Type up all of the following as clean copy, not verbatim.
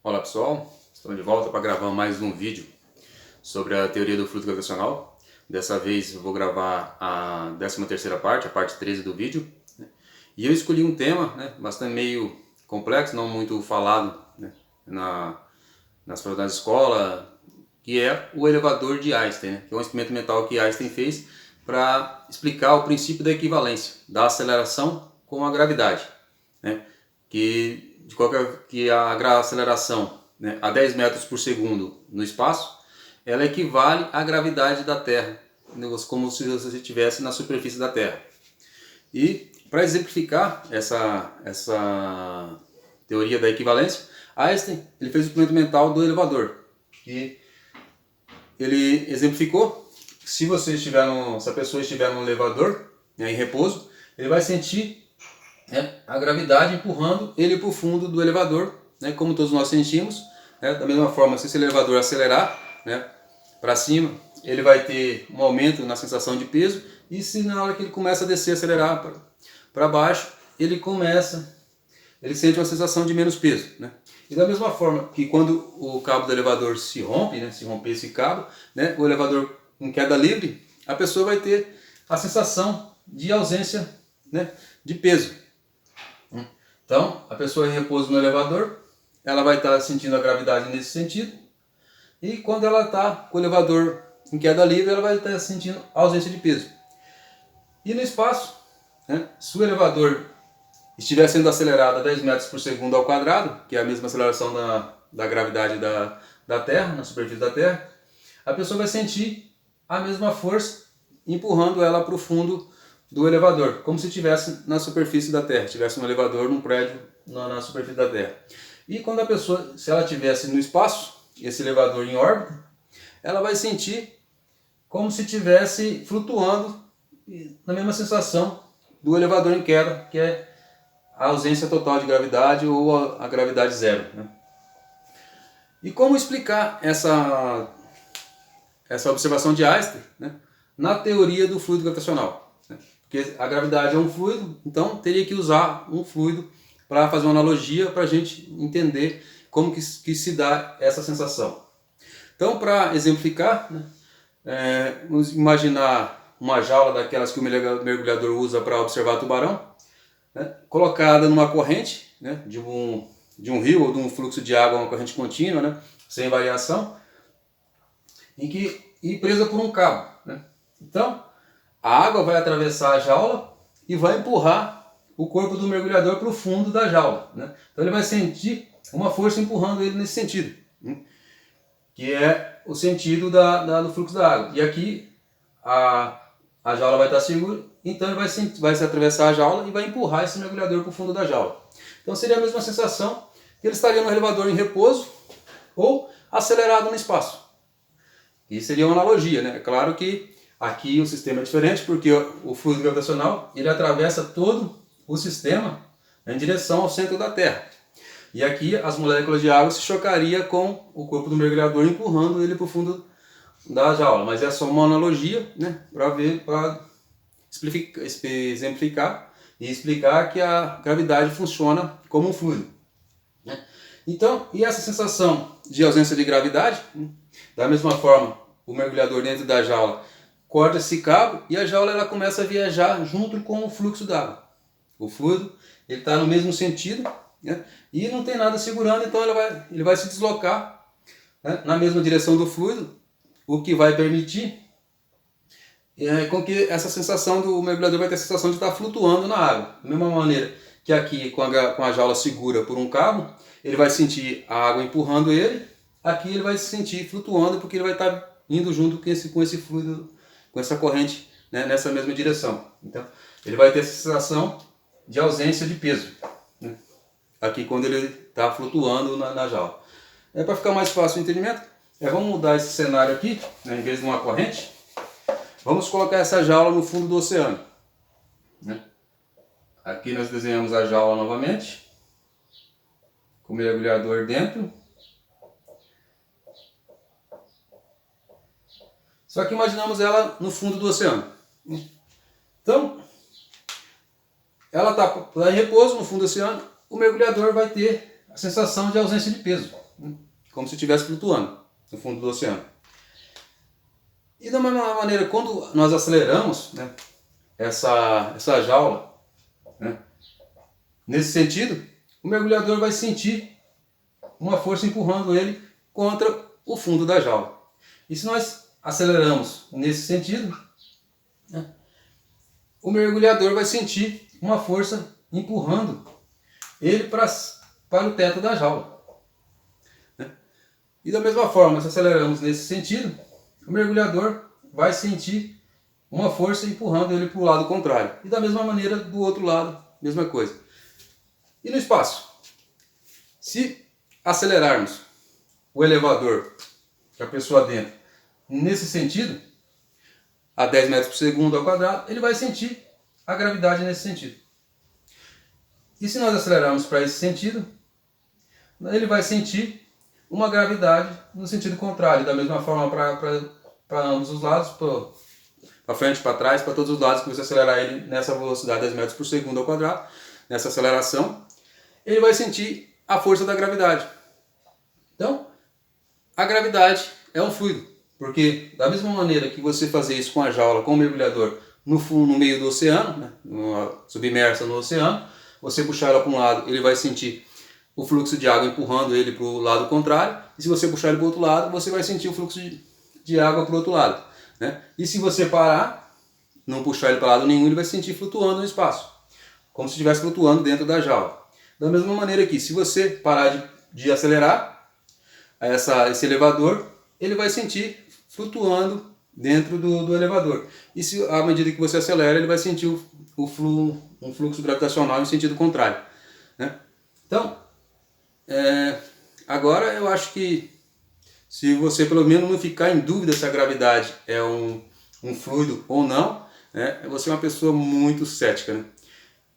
Olá pessoal, estamos de volta para gravar mais um vídeo sobre a teoria do fluido gravitacional. Dessa vez eu vou gravar a 13ª parte, a parte 13 do vídeo. E eu escolhi um tema bastante meio complexo, não muito falado nas escolas, que é o elevador de Einstein, que é um experimento mental que Einstein fez para explicar o princípio da equivalência, da aceleração com a gravidade. Que a aceleração a 10 metros por segundo no espaço, ela equivale à gravidade da Terra, como se você estivesse na superfície da Terra. E para exemplificar essa teoria da equivalência, Einstein ele fez o experimento mental do elevador, que ele exemplificou que se a pessoa estiver no elevador em repouso, ele vai sentir a gravidade empurrando ele para o fundo do elevador, como todos nós sentimos. Da mesma forma, se esse elevador acelerar para cima, ele vai ter um aumento na sensação de peso, e se na hora que ele começa a descer, acelerar para baixo, ele sente uma sensação de menos peso. E da mesma forma que quando o cabo do elevador se rompe, se romper esse cabo, o elevador em queda livre, a pessoa vai ter a sensação de ausência de peso. Então, a pessoa em repouso no elevador, ela vai estar sentindo a gravidade nesse sentido, e quando ela está com o elevador em queda livre, ela vai estar sentindo a ausência de peso. E no espaço, se o elevador estiver sendo acelerado a 10 metros por segundo ao quadrado, que é a mesma aceleração da gravidade da Terra, na superfície da Terra, a pessoa vai sentir a mesma força empurrando ela para o fundo do elevador, como se estivesse na superfície da Terra, estivesse um elevador num prédio na superfície da Terra. E quando a pessoa, se ela estivesse no espaço, esse elevador em órbita, ela vai sentir como se estivesse flutuando na mesma sensação do elevador em queda, que é a ausência total de gravidade ou a gravidade zero. E como explicar essa observação de Einstein na teoria do fluido gravitacional? Porque a gravidade é um fluido, então teria que usar um fluido para fazer uma analogia para a gente entender como que se dá essa sensação. Então, para exemplificar, vamos imaginar uma jaula daquelas que o mergulhador usa para observar tubarão, colocada numa corrente de um rio ou de um fluxo de água, uma corrente contínua, sem variação, e presa por um cabo. Então, a água vai atravessar a jaula e vai empurrar o corpo do mergulhador para o fundo da jaula. Então ele vai sentir uma força empurrando ele nesse sentido, que é o sentido do fluxo da água. E aqui a jaula vai estar segura, então ele vai se atravessar a jaula e vai empurrar esse mergulhador para o fundo da jaula. Então seria a mesma sensação que ele estaria no elevador em repouso ou acelerado no espaço. E seria uma analogia, É claro que aqui o sistema é diferente, porque o fluido gravitacional ele atravessa todo o sistema em direção ao centro da Terra. E aqui as moléculas de água se chocariam com o corpo do mergulhador, empurrando ele para o fundo da jaula. Mas é só uma analogia para exemplificar e explicar que a gravidade funciona como um fluido. Então, e essa sensação de ausência de gravidade? Da mesma forma, o mergulhador dentro da jaula corta esse cabo e a jaula ela começa a viajar junto com o fluxo d'água. O fluido está no mesmo sentido, e não tem nada segurando, então ele vai se deslocar na mesma direção do fluido, o que vai permitir com que essa sensação do mergulhador vai ter a sensação de estar flutuando na água. Da mesma maneira que aqui com a jaula segura por um cabo, ele vai sentir a água empurrando ele, aqui ele vai se sentir flutuando porque ele vai estar indo junto com esse fluido, com essa corrente nessa mesma direção. Então ele vai ter essa sensação de ausência de peso aqui quando ele está flutuando na jaula. Para ficar mais fácil o entendimento, vamos mudar esse cenário aqui, em vez de uma corrente, vamos colocar essa jaula no fundo do oceano. Aqui nós desenhamos a jaula novamente, com o mergulhador dentro. Só que imaginamos ela no fundo do oceano. Então, ela está em repouso no fundo do oceano, o mergulhador vai ter a sensação de ausência de peso. né? Como se estivesse flutuando no fundo do oceano. E da mesma maneira, quando nós aceleramos, né, essa jaula, né, nesse sentido, o mergulhador vai sentir uma força empurrando ele contra o fundo da jaula. E se nós aceleramos nesse sentido, né, o mergulhador vai sentir uma força empurrando ele para o teto da jaula. Né? E da mesma forma, se aceleramos nesse sentido, o mergulhador vai sentir uma força empurrando ele para o lado contrário. E da mesma maneira, do outro lado, mesma coisa. E no espaço? Se acelerarmos o elevador, que a pessoa dentro, nesse sentido, a 10 metros por segundo ao quadrado, ele vai sentir a gravidade nesse sentido. E se nós acelerarmos para esse sentido, ele vai sentir uma gravidade no sentido contrário, da mesma forma para ambos os lados, para frente, para trás, para todos os lados que você acelerar ele nessa velocidade 10 metros por segundo ao quadrado, nessa aceleração, ele vai sentir a força da gravidade. Então, a gravidade é um fluido, porque da mesma maneira que você fazer isso com a jaula, com o mergulhador, no meio do oceano, né, submersa no oceano, você puxar ela para um lado, ele vai sentir o fluxo de água empurrando ele para o lado contrário, e se você puxar ele para o outro lado, você vai sentir o fluxo de água para o outro lado. Né? E se você parar, não puxar ele para lado nenhum, ele vai se sentir flutuando no espaço, como se estivesse flutuando dentro da jaula. Da mesma maneira que, se você parar de acelerar esse elevador, ele vai sentir flutuando dentro do elevador. E se, à medida que você acelera, ele vai sentir um fluxo gravitacional em sentido contrário. Né? Então, agora eu acho que, se você pelo menos não ficar em dúvida se a gravidade é um fluido ou não, né, você é uma pessoa muito cética. Né?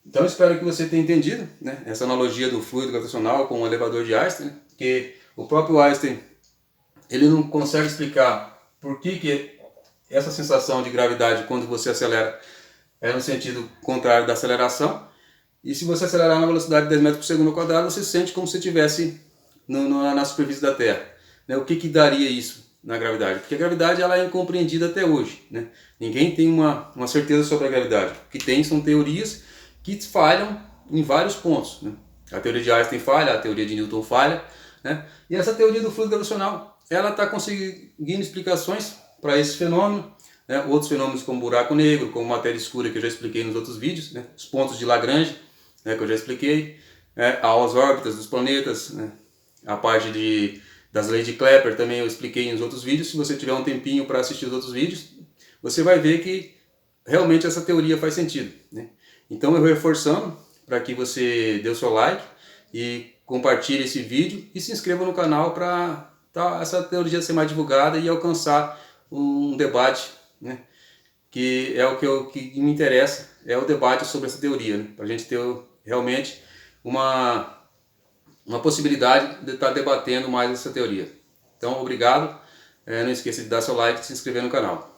Então espero que você tenha entendido, né, essa analogia do fluido gravitacional com o elevador de Einstein, né, que o próprio Einstein ele não consegue explicar por que essa sensação de gravidade quando você acelera é no sentido contrário da aceleração, e se você acelerar na velocidade de 10 metros por segundo ao quadrado, você sente como se estivesse na superfície da Terra. Né? O que daria isso na gravidade? Porque a gravidade ela é incompreendida até hoje. Né? Ninguém tem uma certeza sobre a gravidade. O que tem são teorias que falham em vários pontos. Né? A teoria de Einstein falha, a teoria de Newton falha. Né? E essa teoria do fluido gravitacional ela está conseguindo explicações para esse fenômeno. Né? Outros fenômenos como buraco negro, como matéria escura, que eu já expliquei nos outros vídeos. Né? Os pontos de Lagrange, né, que eu já expliquei. As órbitas dos planetas, né? A parte das leis de Kepler também eu expliquei nos outros vídeos. Se você tiver um tempinho para assistir os outros vídeos, você vai ver que realmente essa teoria faz sentido. Né? Então eu reforçando para que você dê o seu like e compartilhe esse vídeo e se inscreva no canal para essa teoria ser mais divulgada e alcançar um debate, né? Que é o que me interessa, é o debate sobre essa teoria, né? Para a gente ter realmente uma possibilidade de estar debatendo mais essa teoria. Então, obrigado. Não esqueça de dar seu like e se inscrever no canal.